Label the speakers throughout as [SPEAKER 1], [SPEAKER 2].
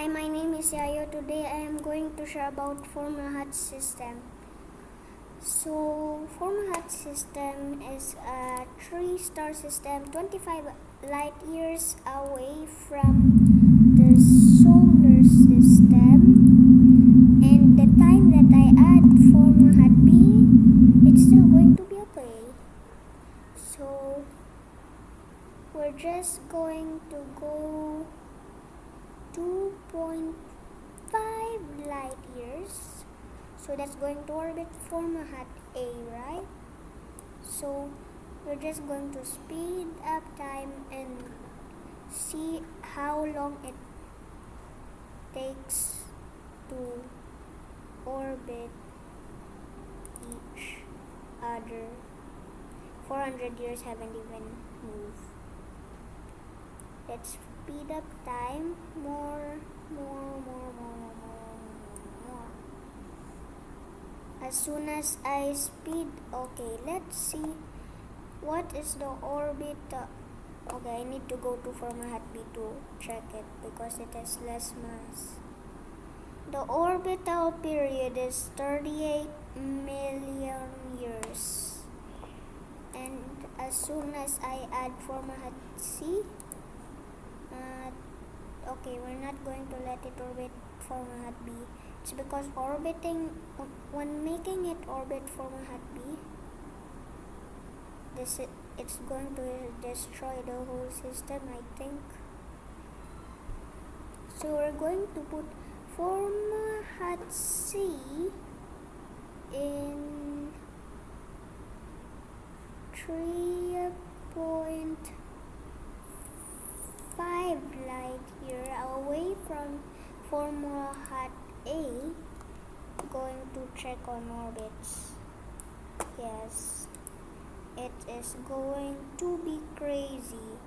[SPEAKER 1] Hi, my name is Yayo. Today I am going to share about Fomalhaut system. So, Fomalhaut system is a 3-star system 25 light years away from the solar system. And the time that I add Fomalhaut B, it's still going to be okay. So, we're just going to go 2.5 light years, so that's going to orbit Fomalhaut A, right? So we're just going to speed up time and see how long it takes to orbit each other. 400 years haven't even moved. Let's speed up time more. As soon as I speed, okay, let's see what is the orbit. Okay, I need to go to Fomalhaut B to check it because it has less mass. The orbital period is 38 million years. And as soon as I add Fomalhaut C, okay, we're not going to let it orbit Fomalhaut B. It's because when making it orbit Fomalhaut B, it's going to destroy the whole system, I think. So we're going to put Fomalhaut C in 3.5 light year away from Fomalhaut A, going to check on orbits. Yes, it is going to be crazy.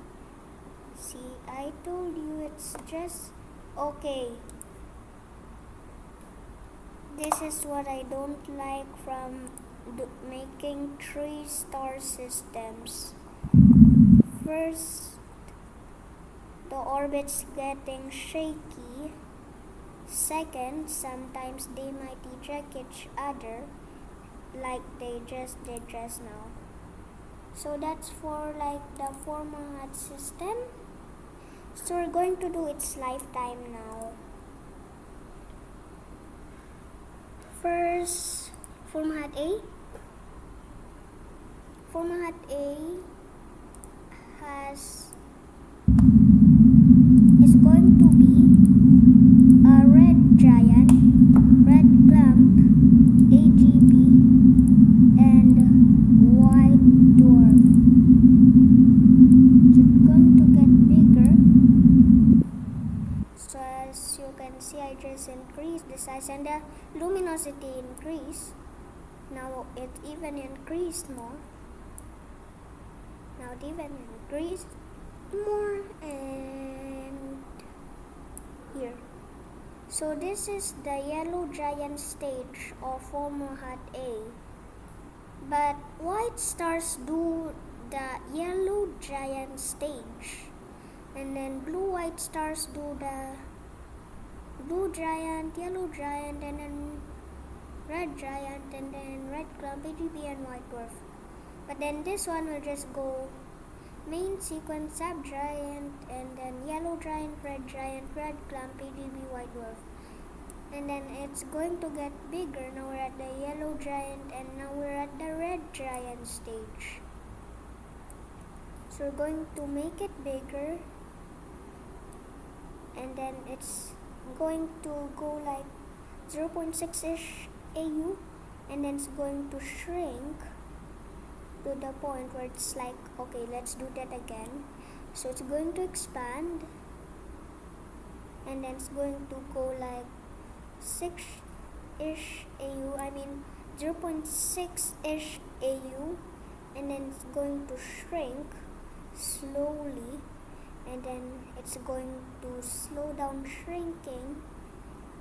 [SPEAKER 1] See, I told you it's just okay. This is what I don't like from making 3-star systems. First, the orbit's getting shaky. Second, sometimes they might eject each other like they just did just now. So that's for like the Fomalhaut system. So we're going to do its lifetime now. First, Fomalhaut A. Fomalhaut A is going to be a red giant, red clump, AGB, and white dwarf. It's going to get bigger. So as you can see, I just increased the size and the luminosity increased. Now it even increased more. Now it even increased more, and here. So this is the yellow giant stage of Fomalhaut A. But white stars do the yellow giant stage, and then blue-white stars do the blue giant, yellow giant, and then red giant, and then red clump, AGB, and white dwarf. But then this one will just go main sequence, sub giant, and then yellow giant, red clump, AGB, white dwarf. And then it's going to get bigger. Now we're at the yellow giant, and now we're at the red giant stage. So we're going to make it bigger, and then it's going to go like 0.6-ish AU, and then it's going to shrink to the point where it's like, okay, let's do that again. So it's going to expand, and then it's going to go like 6-ish AU, 0.6-ish AU, and then it's going to shrink slowly, and then it's going to slow down shrinking,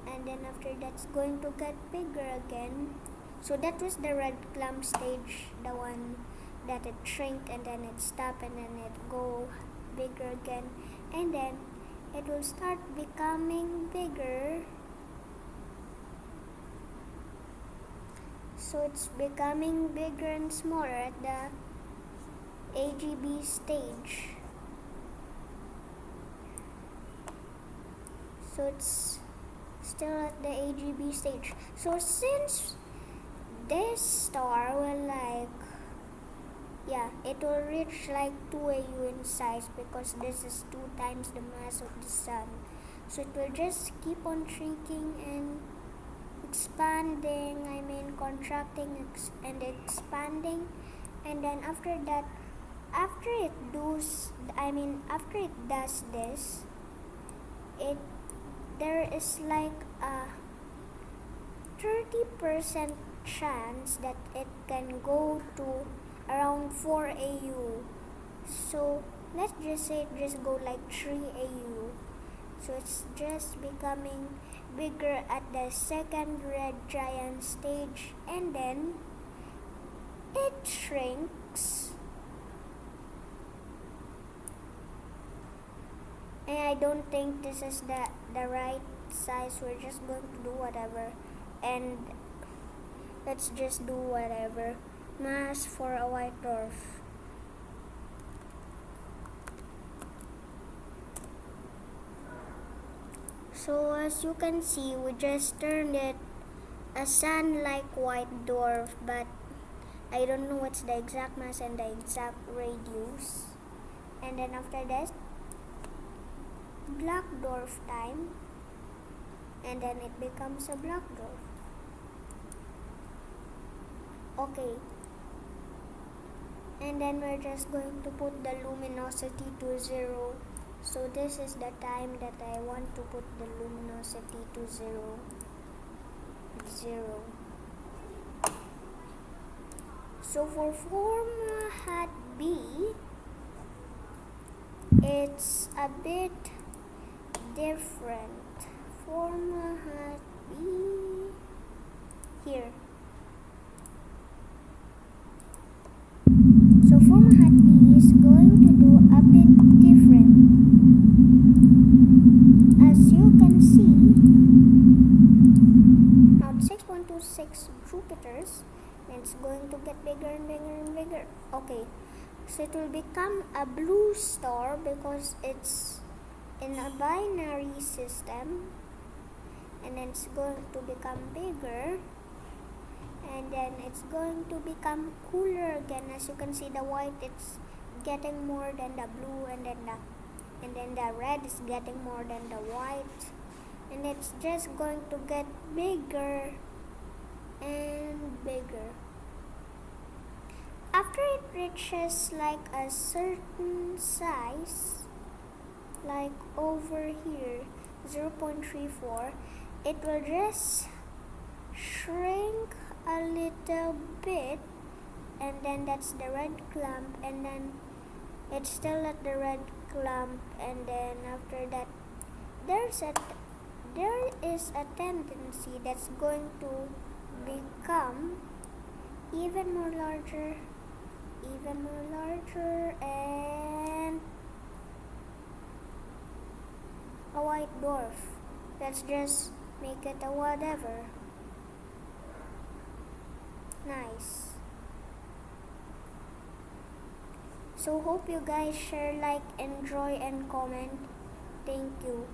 [SPEAKER 1] and then after that's going to get bigger again. So that was the red clump stage, the one that it shrink and then it stop and then it go bigger again, and then it will start becoming bigger. So it's becoming bigger and smaller at the AGB stage. So it's still at the AGB stage. So since this star will it will reach like 2 AU in size, because this is 2 times the mass of the sun. So it will just keep on shrinking and expanding, contracting and expanding, and then after that, after it does this, there is like a 30% chance that it can go to around 4 AU. So let's just say it just go like 3 AU. So it's just becoming bigger at the second red giant stage, and then it shrinks. And I don't think this is the right size. We're just going to do whatever, and let's just do whatever. Mass for a white dwarf. So as you can see, we just turned it a sun-like white dwarf, but I don't know what's the exact mass and the exact radius. And then after that, black dwarf time, and then it becomes a black dwarf. Okay, and then we're just going to put the luminosity to 0. So this is the time that I want to put the luminosity to 0. So for Fomalhaut B, it's a bit different. Fomalhaut B here. So Fomalhaut B is going to do a bit different. As you can see, now 6.26 Jupiters, and it's going to get bigger and bigger and bigger. Okay, so it will become a blue star because it's in a binary system, and then it's going to become bigger, and then it's going to become cooler again. As you can see, the white, it's getting more than the blue, and then the red is getting more than the white, and it's just going to get bigger and bigger. After it reaches like a certain size, like over here 0.34, it will just shrink a little bit, and then that's the red clump, and then it's still at the red clump, and then after that there is a tendency that's going to become even more larger, and a white dwarf. Let's just make it a whatever. Nice. So hope you guys share, like, enjoy, and comment. Thank you.